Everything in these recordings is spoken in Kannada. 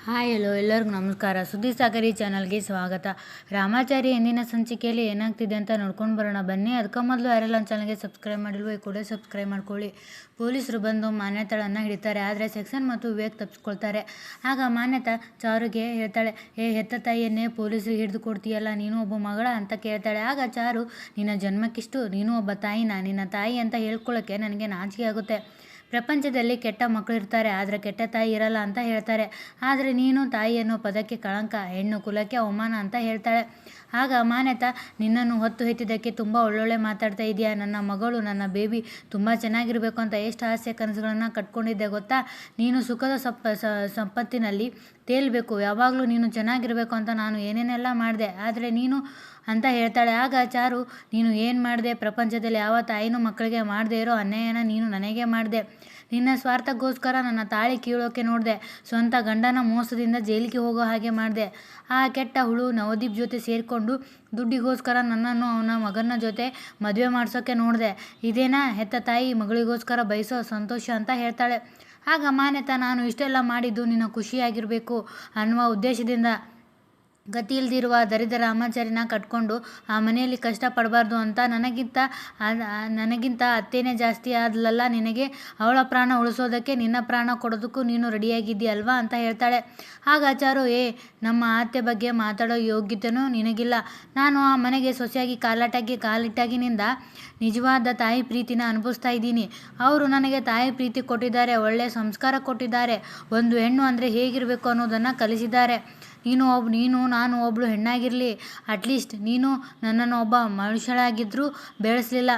ಹಾಯ್ ಹಲೋ ಎಲ್ಲರಿಗೂ ನಮಸ್ಕಾರ. ಸುದ್ದಿ ಸಾಗರಿ ಚಾನಲ್ಗೆ ಸ್ವಾಗತ. ರಾಮಾಚಾರಿ ಎಂದಿನ ಸಂಚಿಕೆಯಲ್ಲಿ ಏನಾಗ್ತಿದೆ ಅಂತ ನೋಡ್ಕೊಂಡು ಬರೋಣ ಬನ್ನಿ. ಅದಕ್ಕೆ ಮೊದಲು ಯಾರೆಲ್ಲ ಚಾನಲ್ಗೆ ಸಬ್ಸ್ಕ್ರೈಬ್ ಮಾಡಿಲ್ವೋ ಈ ಕೂಡ ಸಬ್ಸ್ಕ್ರೈಬ್ ಮಾಡ್ಕೊಳ್ಳಿ. ಪೊಲೀಸರು ಬಂದು ಮಾನ್ಯತಾಳನ್ನು ಹಿಡಿತಾರೆ. ಆದರೆ ಸೆಕ್ಷನ್ ಮತ್ತು ವಿವೇಕ್ ತಪ್ಪಿಸ್ಕೊಳ್ತಾರೆ. ಆಗ ಮಾನ್ಯತಾ ಚಾರುಗೆ ಹೇಳ್ತಾಳೆ, ಹೆತ್ತ ತಾಯಿಯನ್ನೇ ಪೊಲೀಸರಿಗೆ ಹಿಡಿದು ಕೊಡ್ತೀಯಲ್ಲ, ನೀನು ಒಬ್ಬ ಮಗಳ ಅಂತ ಕೇಳ್ತಾಳೆ. ಆಗ ಚಾರು, ನಿನ್ನ ಜನ್ಮಕ್ಕಿಷ್ಟು ನೀನು ಒಬ್ಬ ತಾಯಿನ, ನಿನ್ನ ತಾಯಿ ಅಂತ ಹೇಳ್ಕೊಳ್ಳೋಕ್ಕೆ ನನಗೆ ನಾಚಿಕೆ ಆಗುತ್ತೆ. ಪ್ರಪಂಚದಲ್ಲಿ ಕೆಟ್ಟ ಮಕ್ಕಳು ಇರ್ತಾರೆ, ಆದರೆ ಕೆಟ್ಟ ತಾಯಿ ಇರಲ್ಲ ಅಂತ ಹೇಳ್ತಾರೆ. ಆದರೆ ನೀನು ತಾಯಿ ಅನ್ನೋ ಪದಕ್ಕೆ ಕಳಂಕ, ಹೆಣ್ಣು ಕುಲಕ್ಕೆ ಅವಮಾನ ಅಂತ ಹೇಳ್ತಾಳೆ. ಆಗ ಮಾನ್ಯತಾ, ನಿನ್ನನ್ನು ಹೊತ್ತು ಹೆತ್ತಿದ್ದಕ್ಕೆ ತುಂಬ ಒಳ್ಳೊಳ್ಳೆ ಮಾತಾಡ್ತಾ ಇದೆಯಾ, ನನ್ನ ಮಗಳು ನನ್ನ ಬೇಬಿ ತುಂಬ ಚೆನ್ನಾಗಿರಬೇಕು ಅಂತ ಎಷ್ಟು ಆಸೆ ಕನಸುಗಳನ್ನು ಕಟ್ಕೊಂಡಿದ್ದೆ ಗೊತ್ತಾ. ನೀನು ಸುಖದ ಸಂಪತ್ತಿನಲ್ಲಿ ತೇಲ್ಬೇಕು, ಯಾವಾಗಲೂ ನೀನು ಚೆನ್ನಾಗಿರಬೇಕು ಅಂತ ನಾನು ಏನೇನೆಲ್ಲ ಮಾಡಿದೆ, ಆದರೆ ನೀನು ಅಂತ ಹೇಳ್ತಾಳೆ. ಆಗ ಚಾರು, ನೀನು ಏನು ಮಾಡಿದೆ, ಪ್ರಪಂಚದಲ್ಲಿ ಯಾವ ತಾಯಿನೂ ಮಕ್ಕಳಿಗೆ ಮಾಡದೇ ಇರೋ ಅನ್ಯಾಯನ ನೀನು ನನಗೆ ಮಾಡಿದೆ. ನಿನ್ನ ಸ್ವಾರ್ಥಕ್ಕೋಸ್ಕರ ನನ್ನ ತಾಳಿ ಕೀಳೋಕೆ ನೋಡಿದೆ, ಸ್ವಂತ ಗಂಡನ ಮೋಸದಿಂದ ಜೈಲಿಗೆ ಹೋಗೋ ಹಾಗೆ ಮಾಡಿದೆ. ಆ ಕೆಟ್ಟ ಹುಳು ನವದೀಪ್ ಜೊತೆ ಸೇರಿಕೊಂಡು ದುಡ್ಡಿಗೋಸ್ಕರ ನನ್ನನ್ನು ಅವನ ಮಗನ ಜೊತೆ ಮದುವೆ ಮಾಡಿಸೋಕೆ ನೋಡಿದೆ. ಇದೇನಾ ಹೆತ್ತ ತಾಯಿ ಮಗಳಿಗೋಸ್ಕರ ಬಯಸೋ ಸಂತೋಷ ಅಂತ ಹೇಳ್ತಾಳೆ. ಆಗ ಮಾನ್ಯತಾ, ನಾನು ಇಷ್ಟೆಲ್ಲ ಮಾಡಿದ್ದು ನಿನ್ನ ಖುಷಿಯಾಗಿರಬೇಕು ಅನ್ನುವ ಉದ್ದೇಶದಿಂದ, ಗತಿ ಇಲ್ದಿರುವ ದರಿದ್ರ ರಾಮಾಚಾರಿನ ಕಟ್ಕೊಂಡು ಆ ಮನೆಯಲ್ಲಿ ಕಷ್ಟಪಡಬಾರ್ದು ಅಂತ. ನನಗಿಂತ ಅತ್ತೇನೆ ಜಾಸ್ತಿ ಆದ್ಲಲ್ಲ ನಿನಗೆ, ಅವಳ ಪ್ರಾಣ ಉಳಿಸೋದಕ್ಕೆ ನಿನ್ನ ಪ್ರಾಣ ಕೊಡೋದಕ್ಕೂ ನೀನು ರೆಡಿಯಾಗಿದ್ದೀಯಲ್ವಾ ಅಂತ ಹೇಳ್ತಾಳೆ. ಆಗ ಚಾರು, ನಮ್ಮ ಅತ್ತೆ ಬಗ್ಗೆ ಮಾತಾಡೋ ಯೋಗ್ಯತೆಯೂ ನಿನಗಿಲ್ಲ. ನಾನು ಆ ಮನೆಗೆ ಸೊಸೆಯಾಗಿ ಕಾಲಿಟ್ಟಾಗಿನಿಂದ ನಿಜವಾದ ತಾಯಿ ಪ್ರೀತಿನ ಅನುಭವಿಸ್ತಾ ಇದ್ದೀನಿ. ಅವರು ನನಗೆ ತಾಯಿ ಪ್ರೀತಿ ಕೊಟ್ಟಿದ್ದಾರೆ, ಒಳ್ಳೆಯ ಸಂಸ್ಕಾರ ಕೊಟ್ಟಿದ್ದಾರೆ, ಒಂದು ಹೆಣ್ಣು ಅಂದರೆ ಹೇಗಿರಬೇಕು ಅನ್ನೋದನ್ನು ಕಲಿಸಿದ್ದಾರೆ. ನಾನು ಒಬ್ಬಳು ಹೆಣ್ಣಾಗಿರಲಿ, ಅಟ್ಲೀಸ್ಟ್ ನೀನು ನನ್ನನ್ನು ಒಬ್ಬ ಮನುಷ್ಯಳಾಗಿದ್ದರೂ ಬೆಳೆಸಲಿಲ್ಲ.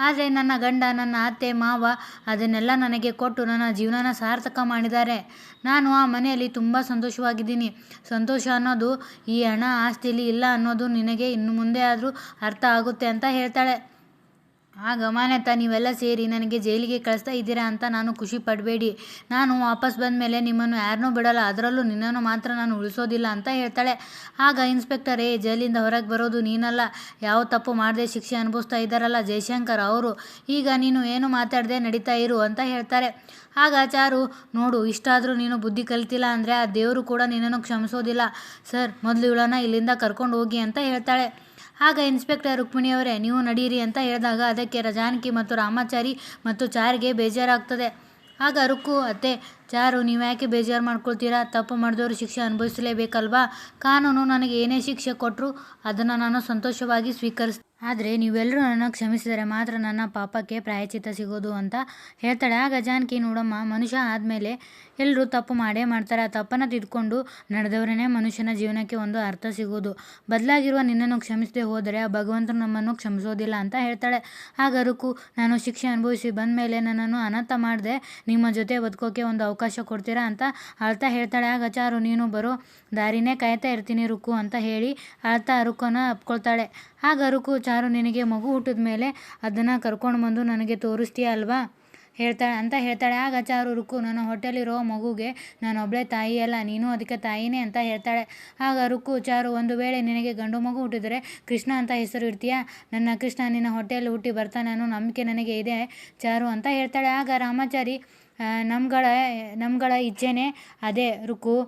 ಆದರೆ ನನ್ನ ಗಂಡ, ನನ್ನ ಅತ್ತೆ ಮಾವ ಅದನ್ನೆಲ್ಲ ನನಗೆ ಕೊಟ್ಟು ನನ್ನ ಜೀವನನ ಸಾರ್ಥಕ ಮಾಡಿದ್ದಾರೆ. ನಾನು ಆ ಮನೆಯಲ್ಲಿ ತುಂಬ ಸಂತೋಷವಾಗಿದ್ದೀನಿ. ಸಂತೋಷ ಅನ್ನೋದು ಈ ಹಣ ಆಸ್ತಿಯಲ್ಲಿ ಇಲ್ಲ ಅನ್ನೋದು ನಿನಗೆ ಇನ್ನು ಮುಂದೆ ಆದರೂ ಅರ್ಥ ಆಗುತ್ತೆ ಅಂತ ಹೇಳ್ತಾಳೆ. ಆಗ ಮಾನ್ಯತಾ, ನೀವೆಲ್ಲ ಸೇರಿ ನನಗೆ ಜೈಲಿಗೆ ಕಳಿಸ್ತಾ ಇದ್ದೀರಾ ಅಂತ ನಾನು ಖುಷಿ ಪಡಬೇಡಿ. ನಾನು ವಾಪಸ್ ಬಂದ ಮೇಲೆ ನಿಮ್ಮನ್ನು ಯಾರನ್ನೂ ಬಿಡಲ್ಲ, ಅದರಲ್ಲೂ ನಿನ್ನನ್ನು ಮಾತ್ರ ನಾನು ಉಳಿಸೋದಿಲ್ಲ ಅಂತ ಹೇಳ್ತಾಳೆ. ಆಗ ಇನ್ಸ್ಪೆಕ್ಟರ್, ಜೈಲಿಂದ ಹೊರಗೆ ಬರೋದು ನೀನಲ್ಲ, ಯಾವ ತಪ್ಪು ಮಾಡದೆ ಶಿಕ್ಷೆ ಅನುಭವಿಸ್ತಾ ಇದ್ದಾರಲ್ಲ ಜಯಶಂಕರ್ ಅವರು, ಈಗ ನೀನು ಏನು ಮಾತಾಡದೆ ನಡೀತಾ ಇರು ಅಂತ ಹೇಳ್ತಾರೆ. ಆಗ ಚಾರು, ನೋಡು, ಇಷ್ಟಾದರೂ ನೀನು ಬುದ್ಧಿ ಕಲಿತಿಲ್ಲ ಅಂದರೆ ಆ ದೇವರು ಕೂಡ ನಿನ್ನನ್ನು ಕ್ಷಮಿಸೋದಿಲ್ಲ. ಸರ್, ಮೊದಲು ಇವಳನ್ನು ಇಲ್ಲಿಂದ ಕರ್ಕೊಂಡು ಹೋಗಿ ಅಂತ ಹೇಳ್ತಾಳೆ. ಆಗ ಇನ್ಸ್ಪೆಕ್ಟರ್, ರುಕ್ಮಿಣಿಯವರೇ ನೀವು ನಡೀರಿ ಅಂತ ಹೇಳಿದಾಗ ಅದಕ್ಕೆ ಜಾನಕಿ ಮತ್ತು ರಾಮಾಚಾರಿ ಮತ್ತು ಚಾರಿಗೆ ಬೇಜಾರಾಗ್ತದೆ. ಆಗ ರುಕ್ಕು, ಅತ್ತೆ, ಚಾರು, ನೀವು ಯಾಕೆ ಬೇಜಾರು ಮಾಡ್ಕೊಳ್ತೀರಾ, ತಪ್ಪು ಮಾಡಿದವರು ಶಿಕ್ಷೆ ಅನುಭವಿಸಲೇಬೇಕಲ್ವಾ, ಕಾನೂನು ನನಗೆ ಏನೇ ಶಿಕ್ಷೆ ಕೊಟ್ಟರು ಅದನ್ನು ನಾನು ಸಂತೋಷವಾಗಿ ಸ್ವೀಕರಿಸ್ತೀನಿ. ಆದರೆ ನೀವೆಲ್ಲರೂ ನನ್ನ ಕ್ಷಮಿಸಿದರೆ ಮಾತ್ರ ನನ್ನ ಪಾಪಕ್ಕೆ ಪ್ರಾಯಶ್ಚಿತ್ತ ಸಿಗೋದು ಅಂತ ಹೇಳ್ತಾಳೆ. ಆಗ ಜಾನಕಿ, ನೋಡಮ್ಮ, ಮನುಷ್ಯ ಆದಮೇಲೆ ಎಲ್ಲರೂ ತಪ್ಪು ಮಾಡೇ ಮಾಡ್ತಾರೆ, ಆ ತಪ್ಪನ್ನು ತಿದ್ಕೊಂಡು ನಡೆದವರೇ ಮನುಷ್ಯನ ಜೀವನಕ್ಕೆ ಒಂದು ಅರ್ಥ ಸಿಗೋದು. ಬದಲಾಗಿರುವ ನಿನ್ನನ್ನು ಕ್ಷಮಿಸದೆ ಹೋದರೆ ಆ ಭಗವಂತನು ನಮ್ಮನ್ನು ಕ್ಷಮಿಸೋದಿಲ್ಲ ಅಂತ ಹೇಳ್ತಾಳೆ. ಆಗ ರುಕ್ಕು, ನಾನು ಶಿಕ್ಷೆ ಅನುಭವಿಸಿ ಬಂದ ಮೇಲೆ ನನ್ನನ್ನು ಅನಾಥ ಮಾಡದೆ ನಿಮ್ಮ ಜೊತೆ ಬದುಕೋಕೆ ಒಂದು ಅವಕಾಶ ಕೊಡ್ತೀರಾ ಅಂತ ಅಳ್ತಾ ಹೇಳ್ತಾಳೆ. ಆಗ ಚಾರು, ನೀನು ಬರೋ ದಾರಿನೇ ಕಾಯ್ತಾ ಇರ್ತೀನಿ ರುಕ್ಕು ಅಂತ ಹೇಳಿ ಅಳ್ತಾ ರುಕ್ಕನ್ನು ಅಪ್ಕೊಳ್ತಾಳೆ. ಆಗ ರುಕ್ಕು, ಚಾರು, ನಿನಗೆ ಮಗು ಹುಟ್ಟಿದ ಮೇಲೆ ಅದನ್ನು ಕರ್ಕೊಂಡು ಬಂದು ನನಗೆ ತೋರಿಸ್ತೀಯ ಅಲ್ವಾ ಅಂತ ಹೇಳ್ತಾಳೆ. ಆಗ ಚಾರು, ರುಕ್ಕು, ನನ್ನ ಹೊಟ್ಟೆಲಿರೋ ಮಗುಗೆ ನಾನು ಒಬ್ಬಳೇ ತಾಯಿ ಅಲ್ಲ, ನೀನು ಅದಕ್ಕೆ ತಾಯಿನೇ ಅಂತ ಹೇಳ್ತಾಳೆ. ಆಗ ರುಕ್ಕು, ಚಾರು, ಒಂದು ವೇಳೆ ನಿನಗೆ ಗಂಡು ಮಗು ಹುಟ್ಟಿದರೆ ಕೃಷ್ಣ ಅಂತ ಹೆಸರು ಇಡ್ತೀಯಾ, ನನ್ನ ಕೃಷ್ಣ ನಿನ್ನ ಹೊಟ್ಟೆಯಲ್ಲಿ ಹುಟ್ಟಿ ಬರ್ತಾನೆ ಅನ್ನೋ ನಂಬಿಕೆ ನನಗೆ ಇದೆ ಚಾರು ಅಂತ ಹೇಳ್ತಾಳೆ. ಆಗ ರಾಮಾಚಾರಿ, ನಮ್ಗಳ ಇಚ್ಛೆನೇ ಅದೇ ರುಕ್ಕು,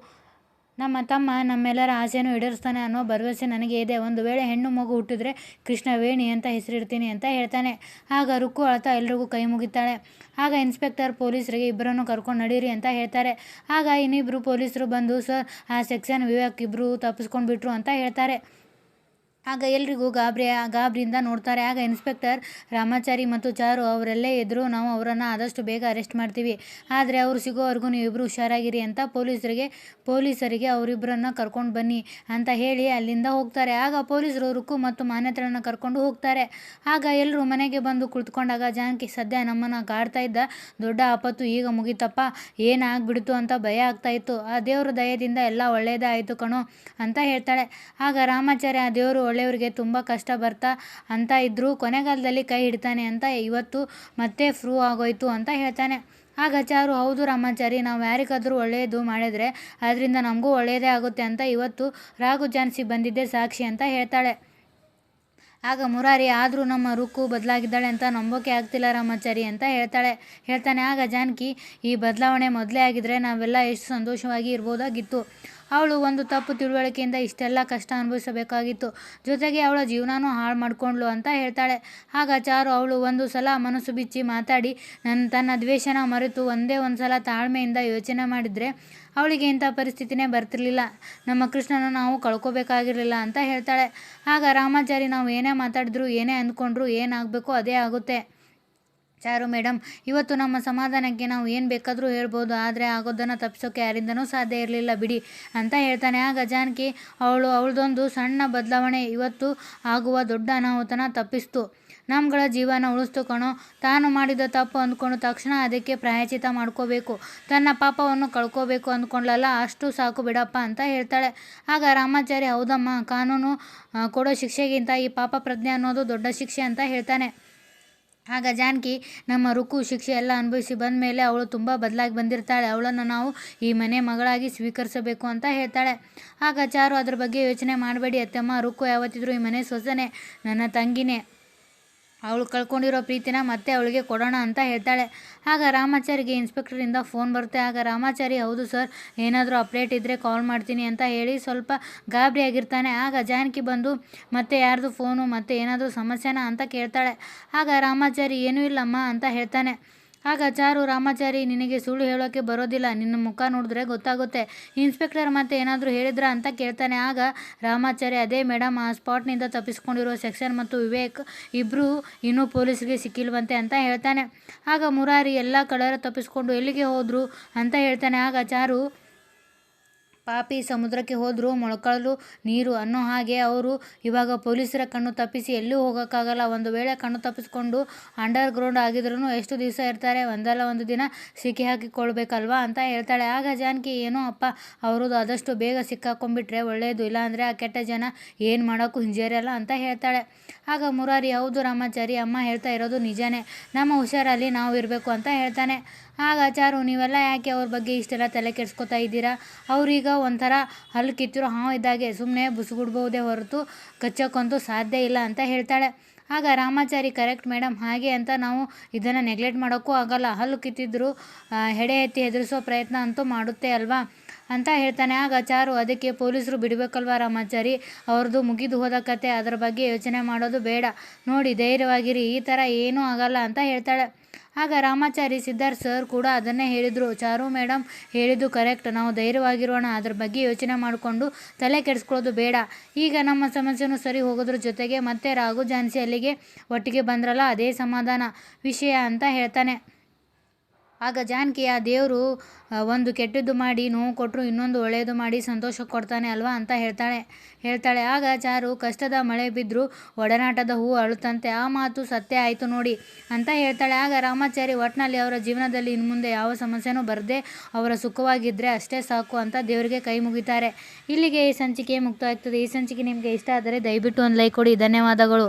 ನಮ್ಮ ತಮ್ಮ ನಮ್ಮೆಲ್ಲರ ಆಸೆನೂ ಈಡೇರಿಸ್ತಾನೆ ಅನ್ನೋ ಭರವಸೆ ನನಗೆ ಇದೆ. ಒಂದು ವೇಳೆ ಹೆಣ್ಣು ಮಗು ಹುಟ್ಟಿದ್ರೆ ಕೃಷ್ಣವೇಣಿ ಅಂತ ಹೆಸರಿಡ್ತೀನಿ ಅಂತ ಹೇಳ್ತಾನೆ. ಆಗ ರುಕ್ಕು ಅಳ್ತಾ ಎಲ್ರಿಗೂ ಕೈ ಮುಗಿತಾಳೆ. ಆಗ ಇನ್ಸ್ಪೆಕ್ಟರ್ ಪೊಲೀಸರಿಗೆ ಇಬ್ಬರನ್ನು ಕರ್ಕೊಂಡು ನಡೀರಿ ಅಂತ ಹೇಳ್ತಾರೆ. ಆಗ ಇನ್ನಿಬ್ಬರು ಪೊಲೀಸರು ಬಂದು, ಸರ್, ಆ ಸೆಕ್ಷನ್ ವಿವೇಕ್ ಇಬ್ಬರು ತಪ್ಪಿಸ್ಕೊಂಡ್ಬಿಟ್ರು ಅಂತ ಹೇಳ್ತಾರೆ. ಆಗ ಎಲ್ರಿಗೂ ಗಾಬರಿಯಿಂದ ನೋಡ್ತಾರೆ. ಆಗ ಇನ್ಸ್ಪೆಕ್ಟರ್, ರಾಮಾಚಾರಿ ಮತ್ತು ಚಾರು ಅವರೆಲ್ಲೇ ಇದ್ದರೂ ನಾವು ಅವರನ್ನು ಆದಷ್ಟು ಬೇಗ ಅರೆಸ್ಟ್ ಮಾಡ್ತೀವಿ, ಆದರೆ ಅವರು ಸಿಗೋವರೆಗೂ ನೀವಿಬ್ಬರು ಹುಷಾರಾಗಿರಿ ಅಂತ ಪೊಲೀಸರಿಗೆ ಅವರಿಬ್ಬರನ್ನು ಕರ್ಕೊಂಡು ಬನ್ನಿ ಅಂತ ಹೇಳಿ ಅಲ್ಲಿಂದ ಹೋಗ್ತಾರೆ. ಆಗ ಪೊಲೀಸರು ರುಕ್ಕು ಮತ್ತು ಮಾನ್ಯತಾಳನ್ನು ಕರ್ಕೊಂಡು ಹೋಗ್ತಾರೆ. ಆಗ ಎಲ್ಲರೂ ಮನೆಗೆ ಬಂದು ಕುಳಿತುಕೊಂಡಾಗ ಜಾನಕಿ, ಸದ್ಯ ನಮ್ಮನ್ನು ಕಾಡ್ತಾ ಇದ್ದ ದೊಡ್ಡ ಆಪತ್ತು ಈಗ ಮುಗಿತಪ್ಪ, ಏನಾಗ್ಬಿಡ್ತು ಅಂತ ಭಯ ಆಗ್ತಾ ಇತ್ತು, ಆ ದೇವ್ರ ದಯದಿಂದ ಎಲ್ಲ ಒಳ್ಳೆಯದೇ ಆಯಿತು ಕಣೋ ಅಂತ ಹೇಳ್ತಾಳೆ. ಆಗ ರಾಮಾಚಾರಿ, ಆ ದೇವರು ಒಳ್ಳೆಯವರಿಗೆ ತುಂಬ ಕಷ್ಟ ಬರ್ತಾ ಅಂತ ಇದ್ರೂ ಕೊನೆಗಾಲದಲ್ಲಿ ಕೈ ಹಿಡ್ತಾನೆ ಅಂತ ಇವತ್ತು ಮತ್ತೆ ಪ್ರೂವ್ ಆಗೋಯ್ತು ಅಂತ ಹೇಳ್ತಾನೆ. ಆಗ ಚಾರು, ಹೌದು ರಾಮಾಚಾರಿ, ನಾವು ಯಾರಿಗಾದರೂ ಒಳ್ಳೆಯದು ಮಾಡಿದರೆ ಅದರಿಂದ ನಮಗೂ ಒಳ್ಳೆಯದೇ ಆಗುತ್ತೆ ಅಂತ ಇವತ್ತು ರಾಘು ಝಾನ್ಸಿ ಬಂದಿದ್ದೇ ಸಾಕ್ಷಿ ಅಂತ ಹೇಳ್ತಾಳೆ. ಆಗ ಮುರಾರಿ, ಆದರೂ ನಮ್ಮ ರುಕ್ಕು ಬದಲಾಗಿದ್ದಾಳೆ ಅಂತ ನಂಬೋಕೆ ಆಗ್ತಿಲ್ಲ ರಾಮಾಚಾರಿ ಅಂತ ಹೇಳ್ತಾನೆ. ಆಗ ಜಾನಕಿ, ಈ ಬದಲಾವಣೆ ಮೊದಲೇ ಆಗಿದ್ರೆ ನಾವೆಲ್ಲ ಎಷ್ಟು ಸಂತೋಷವಾಗಿ ಇರ್ಬೋದಾಗಿತ್ತು. ಅವಳು ಒಂದು ತಪ್ಪು ತಿಳುವಳಿಕೆಯಿಂದ ಇಷ್ಟೆಲ್ಲ ಕಷ್ಟ ಅನುಭವಿಸಬೇಕಾಗಿತ್ತು. ಜೊತೆಗೆ ಅವಳ ಜೀವನನೂ ಹಾಳು ಮಾಡ್ಕೊಂಡ್ಲು ಅಂತ ಹೇಳ್ತಾಳೆ. ಆಗ ಚಾರು, ಅವಳು ಒಂದು ಸಲ ಮನಸ್ಸು ಬಿಚ್ಚಿ ಮಾತಾಡಿ ತನ್ನ ದ್ವೇಷನ ಮರೆತು ಒಂದೇ ಒಂದು ಸಲ ತಾಳ್ಮೆಯಿಂದ ಯೋಚನೆ ಮಾಡಿದರೆ ಅವಳಿಗೆ ಇಂಥ ಪರಿಸ್ಥಿತಿನೇ ಬರ್ತಿರ್ಲಿಲ್ಲ. ನಮ್ಮ ಕೃಷ್ಣನ ನಾವು ಕಳ್ಕೊಬೇಕಾಗಿರಲಿಲ್ಲ ಅಂತ ಹೇಳ್ತಾಳೆ. ಆಗ ರಾಮಾಚಾರಿ, ನಾವು ಏನೇ ಮಾತಾಡಿದ್ರು ಏನೇ ಅಂದ್ಕೊಂಡ್ರು ಏನಾಗಬೇಕೋ ಅದೇ ಆಗುತ್ತೆ ಚಾರು ಮೇಡಮ್. ಇವತ್ತು ನಮ್ಮ ಸಮಾಧಾನಕ್ಕೆ ನಾವು ಏನು ಬೇಕಾದರೂ ಹೇಳ್ಬೋದು, ಆದರೆ ಆಗೋದನ್ನು ತಪ್ಪಿಸೋಕೆ ಯಾರಿಂದನೂ ಸಾಧ್ಯ ಇರಲಿಲ್ಲ ಬಿಡಿ ಅಂತ ಹೇಳ್ತಾನೆ. ಆಗ ಜಾನಕಿ, ಅವಳದೊಂದು ಸಣ್ಣ ಬದಲಾವಣೆ ಇವತ್ತು ಆಗುವ ದೊಡ್ಡ ಅನಾಹುತನ ತಪ್ಪಿಸ್ತು, ನಮ್ಗಳ ಜೀವನ ಉಳಿಸ್ತು ಕಣೋ. ತಾನು ಮಾಡಿದ ತಪ್ಪು ಅಂದ್ಕೊಂಡು ತಕ್ಷಣ ಅದಕ್ಕೆ ಪ್ರಾಯಶ್ಚಿತ್ತ ಮಾಡ್ಕೋಬೇಕು, ತನ್ನ ಪಾಪವನ್ನು ಕಳ್ಕೋಬೇಕು ಅಂದ್ಕೊಂಡ್ಲಲ್ಲ, ಅಷ್ಟು ಸಾಕು ಬಿಡಪ್ಪ ಅಂತ ಹೇಳ್ತಾಳೆ. ಆಗ ರಾಮಾಚಾರಿ, ಹೌದಮ್ಮ, ಕಾನೂನು ಕೊಡೋ ಶಿಕ್ಷೆಗಿಂತ ಈ ಪಾಪ ಪ್ರಜ್ಞೆ ಅನ್ನೋದು ದೊಡ್ಡ ಶಿಕ್ಷೆ ಅಂತ ಹೇಳ್ತಾನೆ. ಆಗ ಜಾನಕಿ, ನಮ್ಮ ರುಕ್ಕು ಶಿಕ್ಷೆ ಎಲ್ಲ ಅನುಭವಿಸಿ ಬಂದ ಮೇಲೆ ಅವಳು ತುಂಬ ಬದಲಾಗಿ ಬಂದಿರ್ತಾಳೆ, ಅವಳನ್ನು ನಾವು ಈ ಮನೆ ಮಗಳಾಗಿ ಸ್ವೀಕರಿಸಬೇಕು ಅಂತ ಹೇಳ್ತಾಳೆ. ಆಗ ಚಾರು, ಅದ್ರ ಬಗ್ಗೆ ಯೋಚನೆ ಮಾಡಬೇಡಿ ಅತ್ತಮ್ಮ, ರುಕ್ಕು ಯಾವತ್ತಿದ್ರೂ ಈ ಮನೆ ಸೊಸೆನೇ, ನನ್ನ ತಂಗಿನೇ, ಅವಳು ಕಳ್ಕೊಂಡಿರೋ ಪ್ರೀತಿನ ಮತ್ತೆ ಅವಳಿಗೆ ಕೊಡೋಣ ಅಂತ ಹೇಳ್ತಾಳೆ. ಆಗ ರಾಮಾಚಾರಿಗೆ ಇನ್ಸ್ಪೆಕ್ಟರಿಂದ ಫೋನ್ ಬರುತ್ತೆ. ಆಗ ರಾಮಾಚಾರಿ, ಹೌದು ಸರ್, ಏನಾದರೂ ಅಪ್ಡೇಟ್ ಇದ್ದರೆ ಕಾಲ್ ಮಾಡ್ತೀನಿ ಅಂತ ಹೇಳಿ ಸ್ವಲ್ಪ ಗಾಬರಿಯಾಗಿರ್ತಾನೆ. ಆಗ ಜಾನಕಿ ಬಂದು, ಮತ್ತೆ ಯಾರ್ದು ಫೋನು, ಮತ್ತೆ ಏನಾದರೂ ಸಮಸ್ಯೆನಾ ಅಂತ ಕೇಳ್ತಾಳೆ. ಆಗ ರಾಮಾಚಾರಿ, ಏನೂ ಇಲ್ಲಮ್ಮ ಅಂತ ಹೇಳ್ತಾನೆ. ಆಗ ಚಾರು, ರಾಮಾಚಾರಿ, ನಿನಗೆ ಸುಳ್ಳು ಹೇಳೋಕ್ಕೆ ಬರೋದಿಲ್ಲ, ನಿನ್ನ ಮುಖ ನೋಡಿದ್ರೆ ಗೊತ್ತಾಗುತ್ತೆ, ಇನ್ಸ್ಪೆಕ್ಟರ್ ಮತ್ತೆ ಏನಾದರೂ ಹೇಳಿದ್ರಾ ಅಂತ ಕೇಳ್ತಾನೆ. ಆಗ ರಾಮಾಚಾರಿ, ಅದೇ ಮೇಡಮ್, ಆ ಸ್ಪಾಟ್ನಿಂದ ತಪ್ಪಿಸ್ಕೊಂಡಿರೋ ಸೆಕ್ಷನ್ ಮತ್ತು ವಿವೇಕ್ ಇಬ್ಬರು ಇನ್ನೂ ಪೊಲೀಸರಿಗೆ ಸಿಕ್ಕಿಲ್ವಂತೆ ಅಂತ ಹೇಳ್ತಾನೆ. ಆಗ ಮುರಾರಿ, ಎಲ್ಲ ಕಳ್ಳರು ತಪ್ಪಿಸ್ಕೊಂಡು ಎಲ್ಲಿಗೆ ಹೋದ್ರು ಅಂತ ಹೇಳ್ತಾನೆ. ಆಗ ಚಾರು, ಪಾಪಿ ಸಮುದ್ರಕ್ಕೆ ಹೋದರೂ ಮೊಳಕಾಲು ನೀರು ಅನ್ನೋ ಹಾಗೆ ಅವರು ಇವಾಗ ಪೊಲೀಸರ ಕಣ್ಣು ತಪ್ಪಿಸಿ ಎಲ್ಲೂ ಹೋಗೋಕ್ಕಾಗಲ್ಲ. ಒಂದು ವೇಳೆ ಕಣ್ಣು ತಪ್ಪಿಸ್ಕೊಂಡು ಅಂಡರ್ ಗ್ರೌಂಡ್ ಆಗಿದ್ರೂ ಎಷ್ಟು ದಿವಸ ಇರ್ತಾರೆ, ಒಂದಲ್ಲ ಒಂದು ದಿನ ಸಿಕ್ಕಿ ಹಾಕಿಕೊಳ್ಬೇಕಲ್ವಾ ಅಂತ ಹೇಳ್ತಾಳೆ. ಆಗ ಜಾನಕಿ, ಏನೋ ಅಪ್ಪ, ಅವ್ರದ್ದು ಆದಷ್ಟು ಬೇಗ ಸಿಕ್ಕಾಕೊಂಡ್ಬಿಟ್ರೆ ಒಳ್ಳೆಯದು, ಇಲ್ಲಾಂದರೆ ಆ ಕೆಟ್ಟ ಜನ ಏನು ಮಾಡೋಕ್ಕೂ ಹಿಂಜರಿಯಲ್ಲ ಅಂತ ಹೇಳ್ತಾಳೆ. ಆಗ ಮುರಾರಿ, ಹೌದು ರಾಮಾಚಾರಿ, ಅಮ್ಮ ಹೇಳ್ತಾ ಇರೋದು ನಿಜಾನೇ, ನಮ್ಮ ಹುಷಾರಲ್ಲಿ ನಾವು ಇರಬೇಕು ಅಂತ ಹೇಳ್ತಾನೆ. ಆಗ ಚಾರು, ನೀವೆಲ್ಲ ಯಾಕೆ ಅವ್ರ ಬಗ್ಗೆ ಇಷ್ಟೆಲ್ಲ ತಲೆ ಕೆಡಿಸ್ಕೊತಾ ಇದ್ದೀರಾ, ಅವ್ರೀಗ ಒಂಥರ ಹಲ್ಲು ಕಿತ್ತಿರೋ ಹಾವು ಇದ್ದಾಗೆ, ಸುಮ್ಮನೆ ಬುಸುಗುಡ್ಬೋದೇ ಹೊರತು ಕಚ್ಚೋಕ್ಕಂತೂ ಸಾಧ್ಯ ಇಲ್ಲ ಅಂತ ಹೇಳ್ತಾಳೆ. ಆಗ ರಾಮಾಚಾರಿ, ಕರೆಕ್ಟ್ ಮೇಡಮ್, ಹಾಗೆ ಅಂತ ನಾವು ಇದನ್ನು ನೆಗ್ಲೆಕ್ಟ್ ಮಾಡೋಕ್ಕೂ ಆಗಲ್ಲ, ಹಲ್ಲು ಕಿತ್ತಿದ್ರು ಹೆಡೆ ಎತ್ತಿ ಹೆದರಿಸೋ ಪ್ರಯತ್ನ ಅಂತೂ ಮಾಡುತ್ತೆ ಅಲ್ವಾ ಅಂತ ಹೇಳ್ತಾನೆ. ಆಗ ಚಾರು, ಅದಕ್ಕೆ ಪೊಲೀಸರು ಬಿಡಬೇಕಲ್ವಾ ರಾಮಾಚಾರಿ, ಅವ್ರದ್ದು ಮುಗಿದು ಹೋದ ಕತೆ, ಅದರ ಬಗ್ಗೆ ಯೋಚನೆ ಮಾಡೋದು ಬೇಡ, ನೋಡಿ ಧೈರ್ಯವಾಗಿರಿ, ಈ ಥರ ಏನೂ ಆಗಲ್ಲ ಅಂತ ಹೇಳ್ತಾಳೆ. ಆಗ ರಾಮಾಚಾರಿ, ಸಿದ್ಧಾರ್ಥ್ ಸರ್ ಕೂಡ ಅದನ್ನೇ ಹೇಳಿದರು, ಚಾರು ಮೇಡಮ್ ಹೇಳಿದ್ದು ಕರೆಕ್ಟ್, ನಾವು ಧೈರ್ಯವಾಗಿರೋಣ, ಅದ್ರ ಬಗ್ಗೆ ಯೋಚನೆ ಮಾಡಿಕೊಂಡು ತಲೆ ಕೆಡಿಸ್ಕೊಳ್ಳೋದು ಬೇಡ, ಈಗ ನಮ್ಮ ಸಮಸ್ಯೆನೂ ಸರಿ ಹೋಗೋದ್ರ ಜೊತೆಗೆ ಮತ್ತೆ ರಾಘು ಜಾನ್ಸಿ ಅಲ್ಲಿಗೆ ಒಟ್ಟಿಗೆ ಬಂದ್ರಲ್ಲ, ಅದೇ ಸಮಾಧಾನ ವಿಷಯ ಅಂತ ಹೇಳ್ತಾನೆ. ಆಗ ಜಾನಕಿ, ಆ ದೇವರು ಒಂದು ಕೆಟ್ಟದ್ದು ಮಾಡಿ ನೋವು ಕೊಟ್ಟರು ಇನ್ನೊಂದು ಒಳ್ಳೆಯದು ಮಾಡಿ ಸಂತೋಷ ಕೊಡ್ತಾನೆ ಅಲ್ವಾ ಅಂತ ಹೇಳ್ತಾಳೆ. ಆಗ ಚಾರು, ಕಷ್ಟದ ಮಳೆ ಬಿದ್ದರೂ ಒಡನಾಟದ ಹೂವು ಅಳುತ್ತಂತೆ, ಆ ಮಾತು ಸತ್ಯ ಆಯಿತು ನೋಡಿ ಅಂತ ಹೇಳ್ತಾಳೆ. ಆಗ ರಾಮಾಚಾರಿ, ಒಟ್ಟಿನಲ್ಲಿ ಅವರ ಜೀವನದಲ್ಲಿ ಇನ್ಮುಂದೆ ಯಾವ ಸಮಸ್ಯೆನೂ ಬರದೆ ಅವರ ಸುಖವಾಗಿದ್ದರೆ ಅಷ್ಟೇ ಸಾಕು ಅಂತ ದೇವರಿಗೆ ಕೈ ಮುಗಿತಾರೆ. ಇಲ್ಲಿಗೆ ಈ ಸಂಚಿಕೆ ಮುಕ್ತಾಯ ಆಗ್ತದೆ. ಈ ಸಂಚಿಕೆ ನಿಮಗೆ ಇಷ್ಟ ಆದರೆ ದಯವಿಟ್ಟು ಒಂದು ಲೈಕ್ ಕೊಡಿ. ಧನ್ಯವಾದಗಳು.